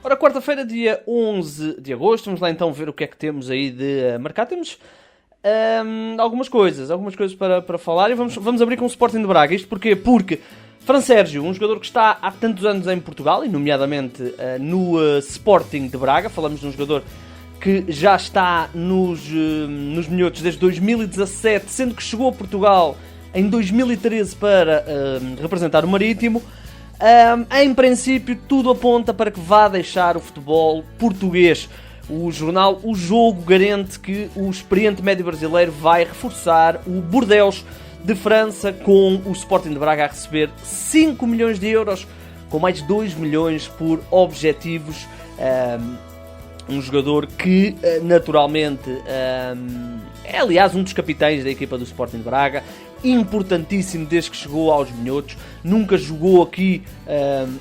Ora, quarta-feira, dia 11 de agosto, vamos lá então ver o que é que temos aí de mercado. Temos algumas coisas para falar e vamos abrir com o Sporting de Braga. Isto porquê? Porque Fran Sérgio, um jogador que está há tantos anos em Portugal, e nomeadamente no Sporting de Braga, falamos de um jogador que já está nos minhotos desde 2017, sendo que chegou a Portugal em 2013 para representar o Marítimo. Em princípio, tudo aponta para que vá deixar o futebol português. O jornal O Jogo garante que o experiente médio brasileiro vai reforçar o Bordeaux de França, com o Sporting de Braga a receber 5 milhões de euros, com mais de 2 milhões por objetivos. Um jogador que, naturalmente, é, aliás, um dos capitães da equipa do Sporting de Braga, importantíssimo desde que chegou aos minhotos. Nunca jogou aqui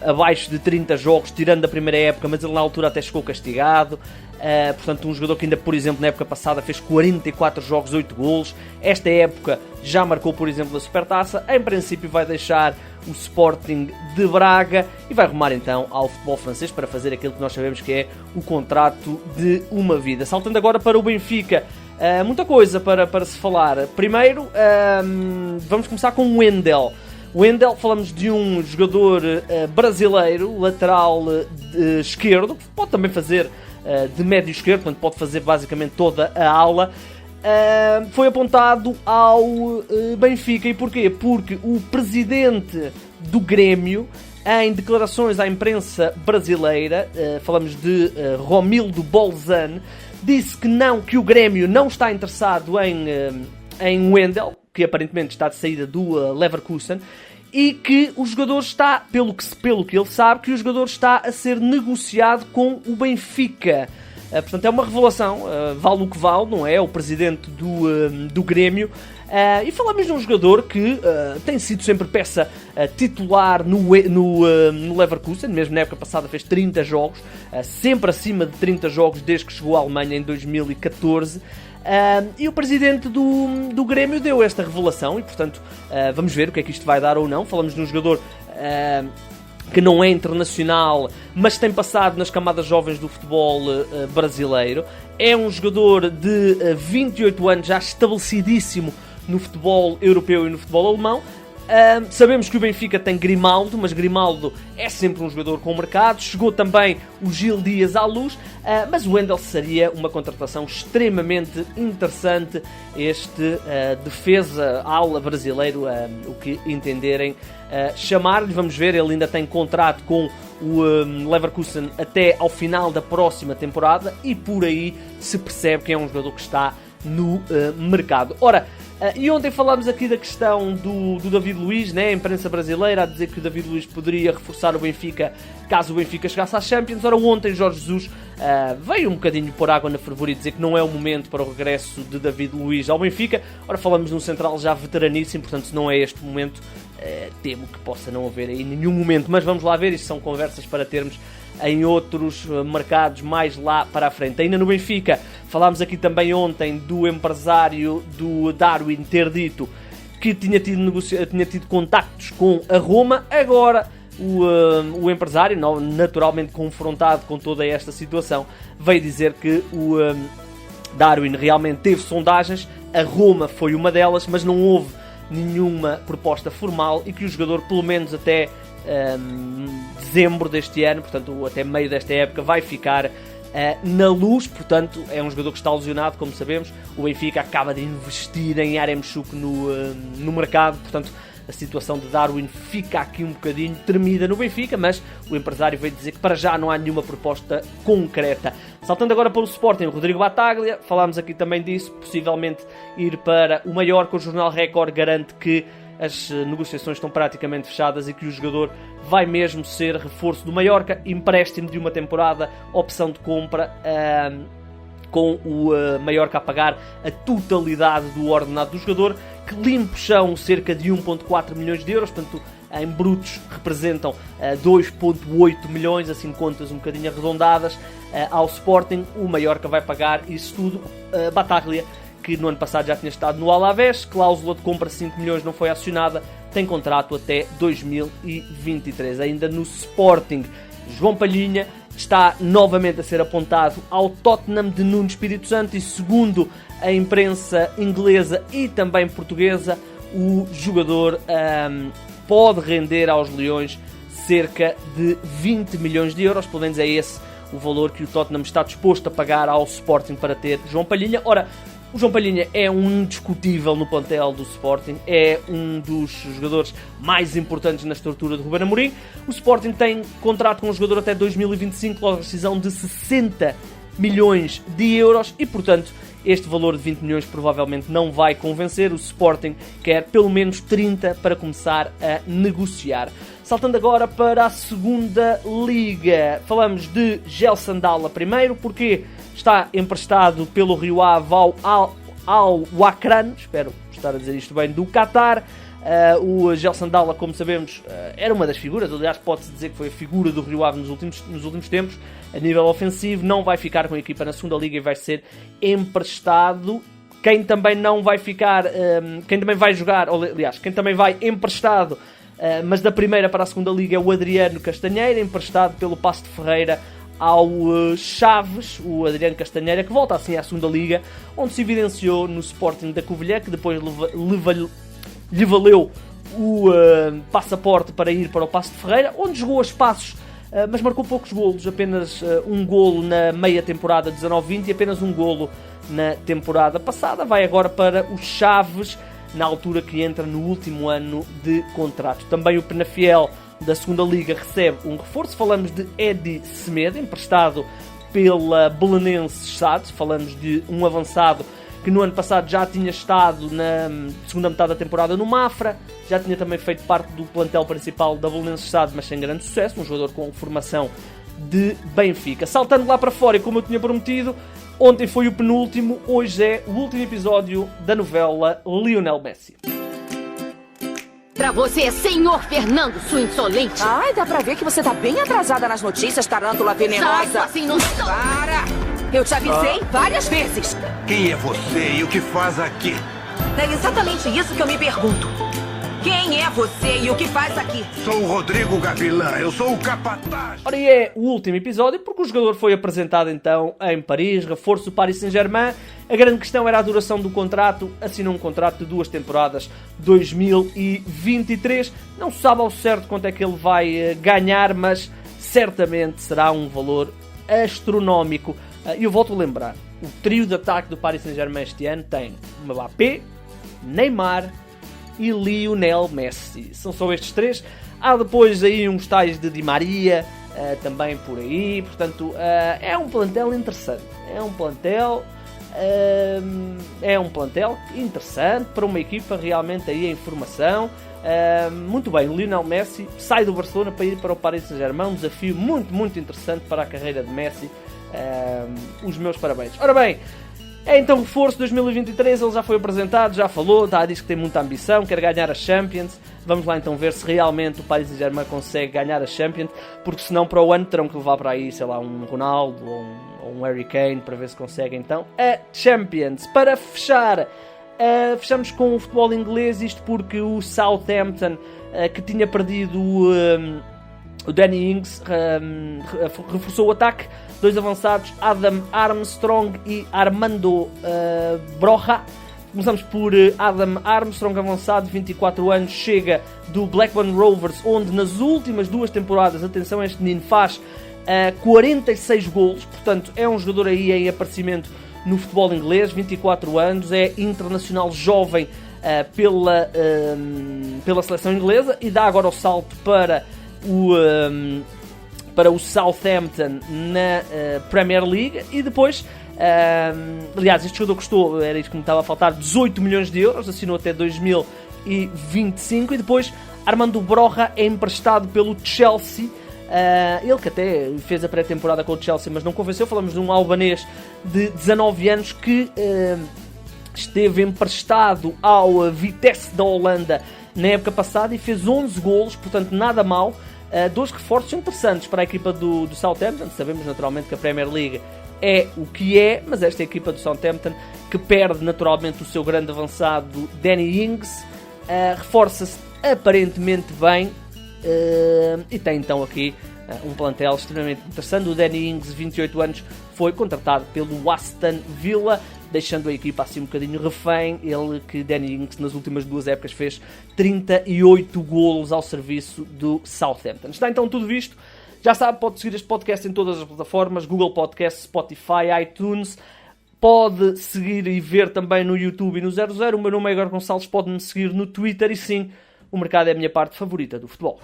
abaixo de 30 jogos, tirando a primeira época, mas ele na altura até chegou castigado. Portanto, um jogador que ainda, por exemplo, na época passada fez 44 jogos, 8 golos. Esta época já marcou, por exemplo, a Supertaça. Em princípio vai deixar o Sporting de Braga e vai rumar então ao futebol francês para fazer aquilo que nós sabemos que é o contrato de uma vida. Saltando agora para o Benfica, muita coisa para se falar. Primeiro, vamos começar com o Wendel. Wendel, falamos de um jogador brasileiro, lateral esquerdo, que pode também fazer de médio esquerdo, portanto pode fazer basicamente toda a ala. Foi apontado ao Benfica. E porquê? Porque o presidente do Grêmio, em declarações à imprensa brasileira, falamos de Romildo Bolzan, disse que o Grêmio não está interessado em Wendel, que aparentemente está de saída do Leverkusen, e que o jogador está, pelo que ele sabe, que o jogador está a ser negociado com o Benfica. Portanto, é uma revelação, vale o que vale, não é? O presidente do Grêmio. E falamos de um jogador que tem sido sempre peça titular no Leverkusen, mesmo na época passada fez 30 jogos, sempre acima de 30 jogos desde que chegou à Alemanha em 2014. E o presidente do Grêmio deu esta revelação e, portanto, vamos ver o que é que isto vai dar ou não. Falamos de um jogador que não é internacional, mas tem passado nas camadas jovens do futebol brasileiro. É um jogador de 28 anos, já estabelecidíssimo no futebol europeu e no futebol alemão. Sabemos que o Benfica tem Grimaldo, mas Grimaldo é sempre um jogador com mercado. Chegou também o Gil Dias à luz, mas o Wendel seria uma contratação extremamente interessante. Este defesa ala brasileiro, o que entenderem chamar-lhe. Vamos ver, ele ainda tem contrato com o Leverkusen até ao final da próxima temporada e por aí se percebe que é um jogador que está no mercado. Ora, e ontem falámos aqui da questão do David Luiz, né? A imprensa brasileira a dizer que o David Luiz poderia reforçar o Benfica caso o Benfica chegasse à Champions. Ora, ontem Jorge Jesus veio um bocadinho pôr água na fervura e dizer que não é o momento para o regresso de David Luiz ao Benfica. Ora, falamos de um central já veteraníssimo, portanto, se não é este momento, temo que possa não haver aí nenhum momento, mas vamos lá ver, isto são conversas para termos em outros mercados mais lá para a frente. Ainda no Benfica, falámos aqui também ontem do empresário do Darwin ter dito que tinha tido contactos com a Roma. Agora o empresário, naturalmente confrontado com toda esta situação, veio dizer que o Darwin realmente teve sondagens, a Roma foi uma delas, mas não houve nenhuma proposta formal e que o jogador, pelo menos até dezembro deste ano, portanto até meio desta época, vai ficar na luz. Portanto, é um jogador que está lesionado, como sabemos. O Benfica acaba de investir em Yaremchuk no mercado, portanto a situação de Darwin fica aqui um bocadinho tremida no Benfica, mas o empresário veio dizer que para já não há nenhuma proposta concreta. Saltando agora para o Sporting, Rodrigo Battaglia, falámos aqui também disso, possivelmente ir para o Mallorca. O jornal Record garante que as negociações estão praticamente fechadas e que o jogador vai mesmo ser reforço do Mallorca, empréstimo de uma temporada, opção de compra, com o Mallorca a pagar a totalidade do ordenado do jogador, que limpos são cerca de 1.4 milhões de euros, portanto em brutos representam 2.8 milhões, assim contas um bocadinho arredondadas, ao Sporting. O Mallorca vai pagar isso tudo. Battaglia, que no ano passado já tinha estado no Alavés, cláusula de compra de 5 milhões não foi acionada, tem contrato até 2023. Ainda no Sporting, João Palhinha está novamente a ser apontado ao Tottenham de Nuno Espírito Santo e, segundo a imprensa inglesa e também portuguesa, o jogador pode render aos Leões cerca de 20 milhões de euros, pelo menos é esse o valor que o Tottenham está disposto a pagar ao Sporting para ter João Palhinha. Ora, o João Palhinha é um indiscutível no plantel do Sporting, é um dos jogadores mais importantes na estrutura de Ruben Amorim. O Sporting tem contrato com o jogador até 2025, logo a rescisão de 60 milhões de euros e, portanto, este valor de 20 milhões provavelmente não vai convencer. O Sporting quer pelo menos 30 para começar a negociar. Saltando agora para a segunda liga, falamos de Gelson Dalla primeiro, porque está emprestado pelo Rio Ave ao Wakran, espero estar a dizer isto bem, do Qatar. O Gelson Dalla, como sabemos, era uma das figuras, aliás pode-se dizer que foi a figura do Rio Ave nos últimos tempos, a nível ofensivo. Não vai ficar com a equipa na segunda liga e vai ser emprestado. Quem também não vai ficar, quem também vai jogar, aliás, quem também vai emprestado, mas da primeira para a segunda liga, é o Adriano Castanheira, emprestado pelo Paço de Ferreira ao Chaves, o Adriano Castanheira, que volta assim à segunda liga, onde se evidenciou no Sporting da Covilhã, que depois lhe valeu o passaporte para ir para o Paço de Ferreira, onde jogou a espaços, mas marcou poucos golos, apenas um golo na meia temporada 19-20 e apenas um golo na temporada passada. Vai agora para o Chaves, na altura que entra no último ano de contrato. Também o Penafiel da segunda liga recebe um reforço. Falamos de Edi Semedo, emprestado pela Belenenses SAD. Falamos de um avançado que no ano passado já tinha estado na segunda metade da temporada no Mafra, já tinha também feito parte do plantel principal da Belenenses SAD, mas sem grande sucesso, um jogador com formação de Benfica. Saltando lá para fora, e como eu tinha prometido, ontem foi o penúltimo, hoje é o último episódio da novela Lionel Messi. Pra você, senhor Fernando, sua insolente. Ai, dá pra ver que você tá bem atrasada nas notícias, tarântula venenosa. Sai, assim não... Para! Eu te avisei várias vezes. Quem é você e o que faz aqui? É exatamente isso que eu me pergunto. Quem é você e o que faz aqui? Sou o Rodrigo Gavilã, eu sou o capataz. Ora, e é o último episódio porque o jogador foi apresentado então em Paris, reforço do Paris Saint-Germain. A grande questão era a duração do contrato. Assinou um contrato de 2 temporadas, 2023. Não se sabe ao certo quanto é que ele vai ganhar, mas certamente será um valor astronómico. E eu volto a lembrar, o trio de ataque do Paris Saint-Germain este ano tem Mbappé, Neymar e Lionel Messi. São só estes três. Há depois aí uns tais de Di Maria, também por aí. Portanto, é um plantel interessante. É um plantel interessante para uma equipa realmente aí em formação. Muito bem, o Lionel Messi sai do Barcelona para ir para o Paris Saint-Germain. Um desafio muito, muito interessante para a carreira de Messi. Os meus parabéns. Ora bem, é então reforço 2023, ele já foi apresentado, já falou, diz que tem muita ambição, quer ganhar a Champions. Vamos lá então ver se realmente o Paris Saint-Germain consegue ganhar a Champions, porque senão para o ano terão que levar para aí, sei lá, um Ronaldo ou um Harry Kane para ver se consegue então a Champions. Para fechar, fechamos com o futebol inglês, isto porque o Southampton, que tinha perdido o Danny Ings, reforçou o ataque. 2 avançados, Adam Armstrong e Armando Broja. Começamos por Adam Armstrong, avançado, 24 anos, chega do Blackburn Rovers, onde nas últimas 2 temporadas, atenção, este menino faz 46 golos, portanto é um jogador aí em aparecimento no futebol inglês, 24 anos, é internacional jovem pela seleção inglesa e dá agora o salto para o Southampton na Premier League. E depois, aliás, este jogador custou, era isto que me estava a faltar, 18 milhões de euros, assinou até 2025. E depois Armando Broja é emprestado pelo Chelsea, ele que até fez a pré-temporada com o Chelsea, mas não convenceu. Falamos de um albanês de 19 anos que esteve emprestado ao Vitesse da Holanda na época passada e fez 11 golos, portanto nada mal. 2 reforços interessantes para a equipa do Southampton. Sabemos naturalmente que a Premier League é o que é, mas esta equipa do Southampton, que perde naturalmente o seu grande avançado Danny Ings, reforça-se aparentemente bem, e tem então aqui um plantel extremamente interessante. O Danny Ings, 28 anos, foi contratado pelo Aston Villa, deixando a equipa assim um bocadinho refém. Ele que, Danny Ings, nas últimas 2 épocas fez 38 golos ao serviço do Southampton. Está então tudo visto. Já sabe, pode seguir este podcast em todas as plataformas, Google Podcasts, Spotify, iTunes. Pode seguir e ver também no YouTube e no 00. O meu nome é Igor Gonçalves, pode-me seguir no Twitter e sim, o mercado é a minha parte favorita do futebol.